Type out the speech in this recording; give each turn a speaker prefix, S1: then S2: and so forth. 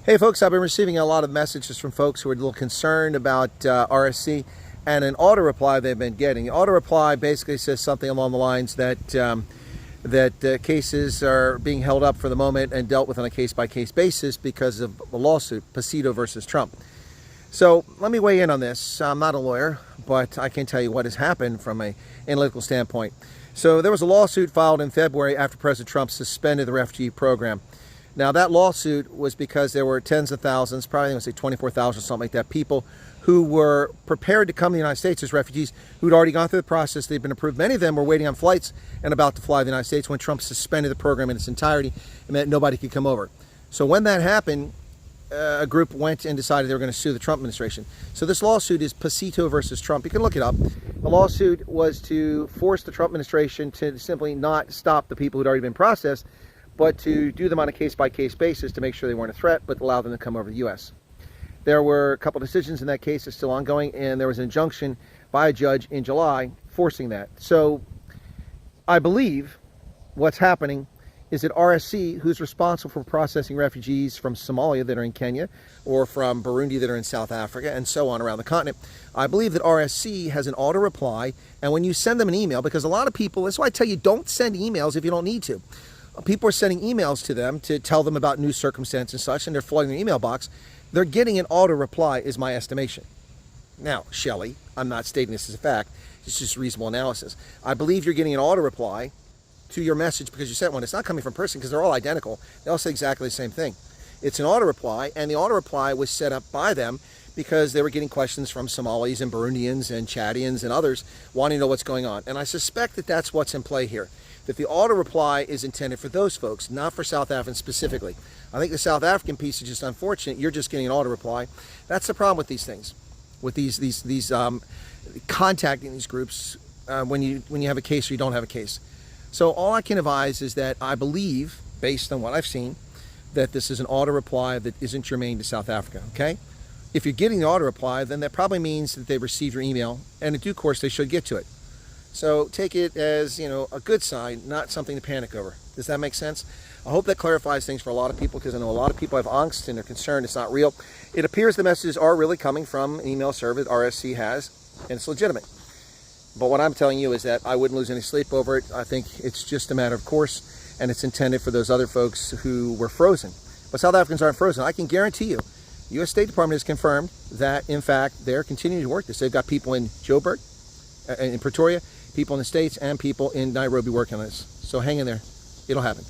S1: Hey folks, I've been receiving a lot of messages from folks who are a little concerned about RSC and an auto reply they've been getting. The auto reply basically says something along the lines that cases are being held up for the moment and dealt with on a case-by-case basis because of a lawsuit, Pasito versus Trump. So let me weigh in on this. I'm not a lawyer, but I can tell you what has happened from an analytical standpoint. So there was a lawsuit filed in February after President Trump suspended the refugee program. Now that lawsuit was because there were tens of thousands, probably I would say 24,000 or something like that, people who were prepared to come to the United States as refugees who'd already gone through the process. They'd been approved. Many of them were waiting on flights and about to fly to the United States when Trump suspended the program in its entirety. It meant nobody could come over. So when that happened, a group went and decided they were going to sue the Trump administration. So this lawsuit is Pasito versus Trump. You can look it up. The lawsuit was to force the Trump administration to simply not stop the people who'd already been processed, but to do them on a case-by-case basis to make sure they weren't a threat, but allow them to come over to the U.S. There were a couple decisions in that case that's still ongoing, and there was an injunction by a judge in July forcing that. So I believe what's happening is that RSC, who's responsible for processing refugees from Somalia that are in Kenya, or from Burundi that are in South Africa, and so on around the continent, I believe that RSC has an auto reply, and when you send them an email, because a lot of people, that's why I tell you don't send emails if you don't need to. People are sending emails to them to tell them about new circumstances and such, and they're flooding their email box. They're getting an auto reply, is my estimation. Now, Shelley, I'm not stating this as a fact. It's just reasonable analysis. I believe you're getting an auto reply to your message because you sent one. It's not coming from a person because they're all identical. They all say exactly the same thing. It's an auto reply, and the auto reply was set up by them because they were getting questions from Somalis and Burundians and Chadians and others wanting to know what's going on. And I suspect that that's what's in play here, that the auto reply is intended for those folks, not for South Africans specifically. I think the South African piece is just unfortunate. You're just getting an auto reply. That's the problem with these things, with these contacting these groups when you have a case or you don't have a case. So all I can advise is that I believe, based on what I've seen, that this is an auto reply that isn't germane to South Africa, okay? If you're getting the auto reply, then that probably means that they received your email, and in due course they should get to it. So take it as, a good sign, not something to panic over. Does that make sense? I hope that clarifies things for a lot of people, because I know a lot of people have angst and they're concerned it's not real. It appears the messages are really coming from an email server that RSC has, and it's legitimate. But what I'm telling you is that I wouldn't lose any sleep over it. I think it's just a matter of course, and it's intended for those other folks who were frozen. But South Africans aren't frozen. I can guarantee you, the U.S. State Department has confirmed that, in fact, they're continuing to work this. They've got people in Joburg, in Pretoria, people in the States, and people in Nairobi working on this. So hang in there. It'll happen.